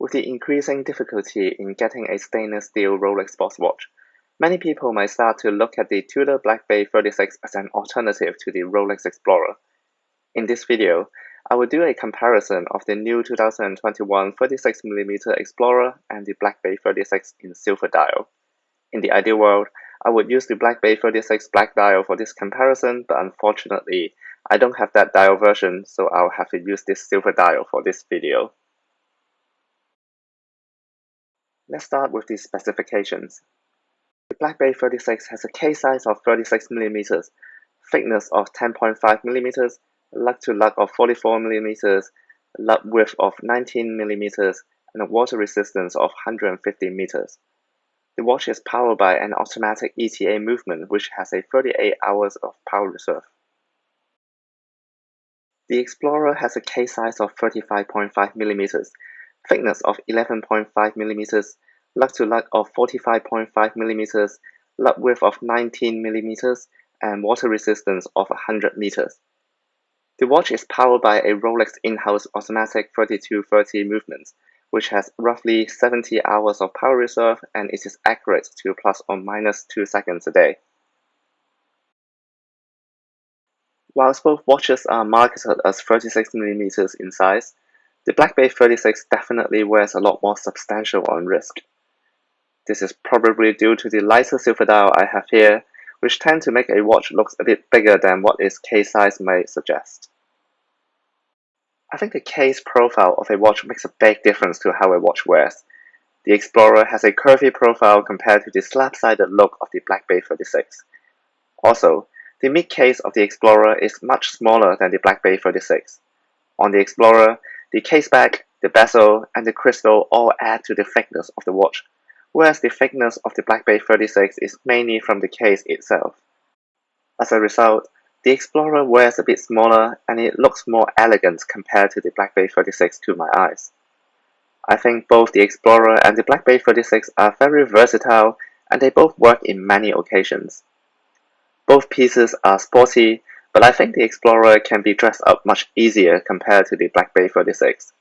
With the increasing difficulty in getting a stainless steel Rolex sports watch, many people might start to look at the Tudor BlackBay 36 as an alternative to the Rolex Explorer. In this video, I will do a comparison of the new 2021 36mm Explorer and the BlackBay 36 in silver dial. In the ideal world, I would use the BlackBay 36 black dial for this comparison, but unfortunately, I don't have that dial version, so I'll have to use this silver dial for this video. Let's start with the specifications. The BlackBay 36 has a case size of 36mm, thickness of 10.5mm, lug-to-lug of 44mm, lug width of 19mm, and a water resistance of 150 meters. The watch is powered by an automatic ETA movement which has a 38 hours of power reserve. The Explorer has a case size of 35.5mm, thickness of 11.5mm, lug-to-lug of 45.5mm, lug width of 19mm, and water resistance of 100 meters. The watch is powered by a Rolex in-house automatic 3230 movement, which has roughly 70 hours of power reserve, and it is accurate to plus or minus 2 seconds a day. Whilst both watches are marketed as 36mm in size, the BlackBay 36 definitely wears a lot more substantial on wrist. This is probably due to the lighter silver dial I have here, which tend to make a watch look a bit bigger than what its case size may suggest. I think the case profile of a watch makes a big difference to how a watch wears. The Explorer has a curvy profile compared to the slab-sided look of the BlackBay 36. Also, the mid-case of the Explorer is much smaller than the BlackBay 36. On the Explorer, the case back, the bezel, and the crystal all add to the thickness of the watch, whereas the thickness of the BlackBay 36 is mainly from the case itself. As a result, the Explorer wears a bit smaller and it looks more elegant compared to the BlackBay 36 to my eyes. I think both the Explorer and the BlackBay 36 are very versatile and they both work in many occasions. Both pieces are sporty, but I think the Explorer can be dressed up much easier compared to the BlackBay 36.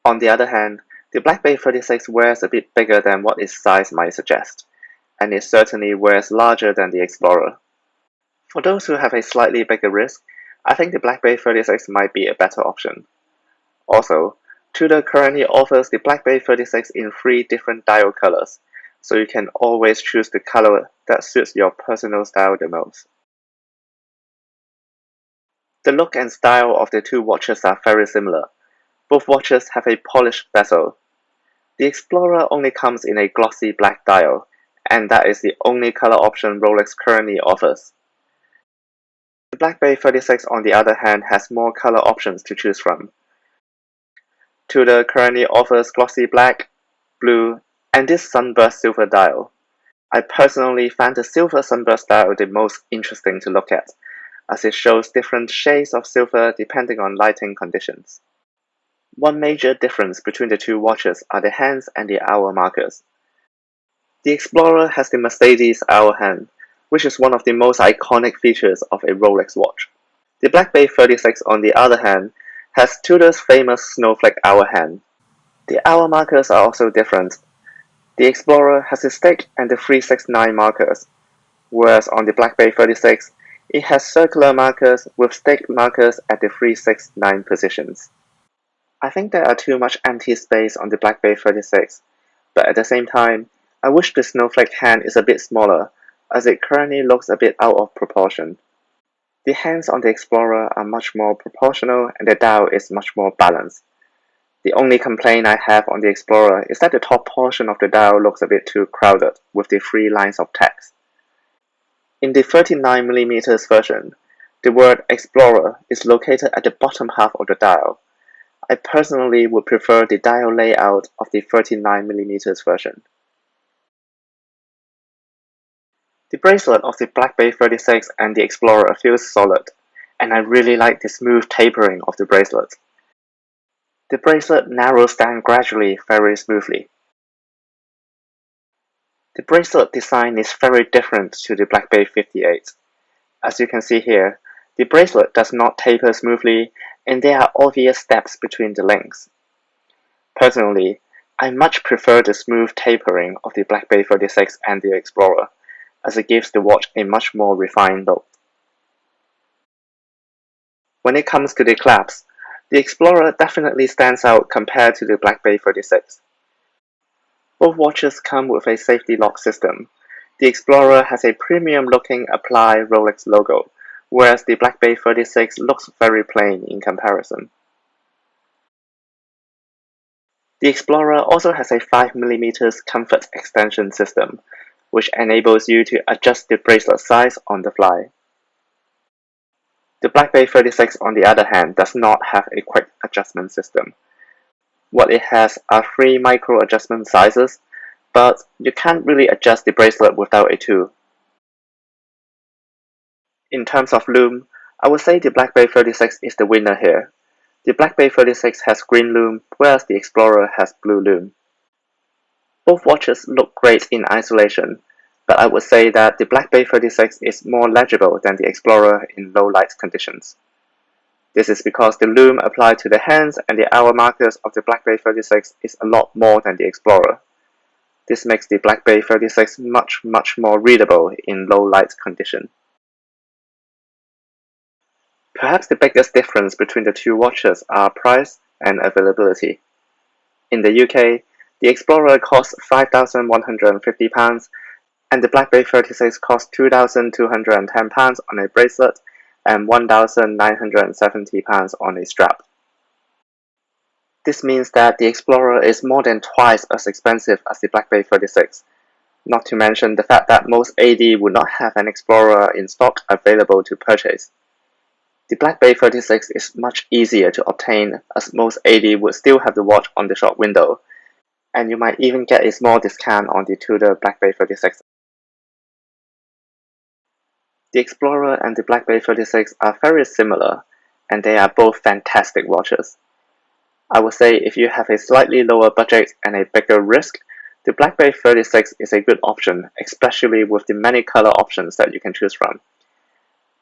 On the other hand, the BlackBay 36 wears a bit bigger than what its size might suggest, and it certainly wears larger than the Explorer. For those who have a slightly bigger wrist, I think the BlackBay 36 might be a better option. Also, Tudor currently offers the BlackBay 36 in 3 different dial colors, so you can always choose the color that suits your personal style the most. The look and style of the two watches are very similar. Both watches have a polished bezel. The Explorer only comes in a glossy black dial, and that is the only color option Rolex currently offers. The BlackBay 36 on the other hand has more color options to choose from. Tudor currently offers glossy black, blue, and this sunburst silver dial. I personally find the silver sunburst dial the most interesting to look at, as it shows different shades of silver depending on lighting conditions. One major difference between the two watches are the hands and the hour markers. The Explorer has the Mercedes hour hand, which is one of the most iconic features of a Rolex watch. The BlackBay 36 on the other hand has Tudor's famous snowflake hour hand. The hour markers are also different. The Explorer has the stick and the 369 markers, whereas on the BlackBay 36, it has circular markers with stick markers at the 369 positions. I think there are too much empty space on the BlackBay 36, but at the same time, I wish the snowflake hand is a bit smaller, as it currently looks a bit out of proportion. The hands on the Explorer are much more proportional and the dial is much more balanced. The only complaint I have on the Explorer is that the top portion of the dial looks a bit too crowded with the 3 lines of text. In the 39mm version, the word Explorer is located at the bottom half of the dial. I personally would prefer the dial layout of the 39mm version. The bracelet of the BlackBay 36 and the Explorer feels solid, and I really like the smooth tapering of the bracelet. The bracelet narrows down gradually very smoothly. The bracelet design is very different to the BlackBay 58. As you can see here, the bracelet does not taper smoothly, and there are obvious steps between the links. Personally, I much prefer the smooth tapering of the BlackBay 36 and the Explorer, as it gives the watch a much more refined look. When it comes to the clasps, the Explorer definitely stands out compared to the BlackBay 36. Both watches come with a safety lock system. The Explorer has a premium-looking Apply Rolex logo, whereas the BlackBay 36 looks very plain in comparison. The Explorer also has a 5mm comfort extension system, which enables you to adjust the bracelet size on the fly. The BlackBay 36, on the other hand, does not have a quick adjustment system. What it has are 3 micro adjustment sizes, but you can't really adjust the bracelet without a tool. In terms of lume, I would say the BlackBay 36 is the winner here. The BlackBay 36 has green lume, whereas the Explorer has blue lume. Both watches look great in isolation, but I would say that the BlackBay 36 is more legible than the Explorer in low light conditions. This is because the lume applied to the hands and the hour markers of the BlackBay 36 is a lot more than the Explorer. This makes the BlackBay 36 much more readable in low light condition. Perhaps the biggest difference between the two watches are price and availability. In the UK, the Explorer costs £5,150 and the BlackBay 36 costs £2,210 on a bracelet and £1,970 on a strap. This means that the Explorer is more than twice as expensive as the BlackBay 36, not to mention the fact that most AD would not have an Explorer in stock available to purchase. The BlackBay 36 is much easier to obtain as most AD would still have the watch on the shop window, and you might even get a small discount on the Tudor BlackBay 36. The Explorer and the BlackBay 36 are very similar, and they are both fantastic watches. I would say if you have a slightly lower budget and a bigger risk, the BlackBay 36 is a good option, especially with the many color options that you can choose from.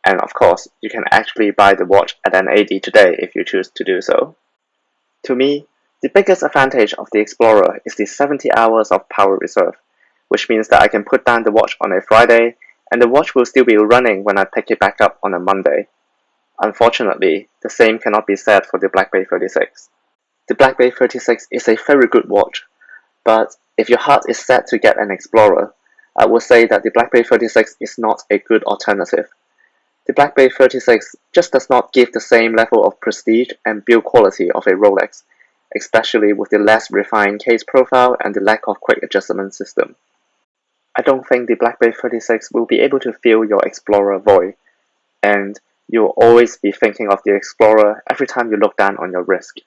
And of course, you can actually buy the watch at an AD today if you choose to do so. To me, the biggest advantage of the Explorer is the 70 hours of power reserve, which means that I can put down the watch on a Friday and the watch will still be running when I pick it back up on a Monday. Unfortunately, the same cannot be said for the BlackBay 36. The BlackBay 36 is a very good watch, but if your heart is set to get an Explorer, I would say that the BlackBay 36 is not a good alternative. The BlackBay 36 just does not give the same level of prestige and build quality of a Rolex, especially with the less refined case profile and the lack of quick adjustment system. I don't think the BlackBay 36 will be able to fill your Explorer void, and you'll always be thinking of the Explorer every time you look down on your wrist.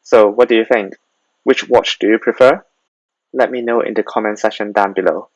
So what do you think? Which watch do you prefer? Let me know in the comment section down below.